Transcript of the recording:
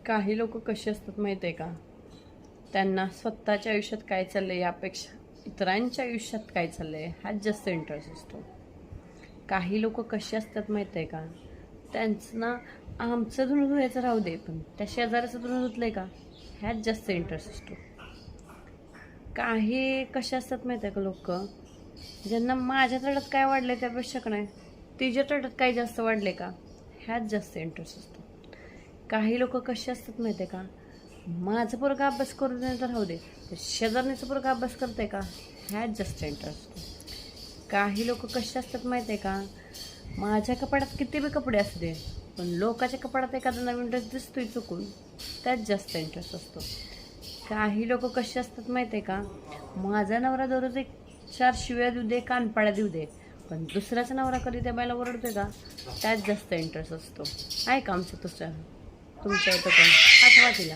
काही लोक कशी असतात माहिती आहे का? त्यांना स्वतःच्या आयुष्यात काय चाललंय यापेक्षा इतरांच्या आयुष्यात काय चाललंय ह्यात जास्त इंटरेस्ट असतो. काही लोक कशी असतात माहिती आहे का? त्यांचं ना आमचं धुणं धुवायचं राहू दे, पण त्या शेजाऱ्याचं धुणं धुतलंय का ह्यात जास्त इंटरेस्ट असतो. काही कसे असतात माहिती आहे का लोक, ज्यांना माझ्या तळ्यात काय वाढलंय त्यापेक्षा का नाही तिच्या तळ्यात काय जास्त वाढले का ह्यात जास्त इंटरेस्ट असतो. काही लोक कसे असतात माहिती आहे का? माझं पोरगा अभ्यास करू दे तर राहू दे, शेजारणीचं पोरगा अभ्यास करते का ह्यात जास्त इंटरेस्ट असतो. काही लोक कसे असतात माहिती आहे का? माझ्या कपाडात किती बी कपडे असू दे, पण लोकांच्या कपाडात एखादा नवीन ड्रेस दिसतोय चुकून त्यात जास्त इंटरेस्ट असतो. काही लोक कसे असतात माहिती आहे का? माझा नवरा दररोज एक 4 शिव्या देऊ दे, कानपाड्या देऊ दे, पण दुसऱ्याचा नवरा कधी त्या बायला ओरडतोय का त्यात जास्त इंटरेस्ट असतो. आहे का आमचं तुमच्या इथं पण? आठवा तिला.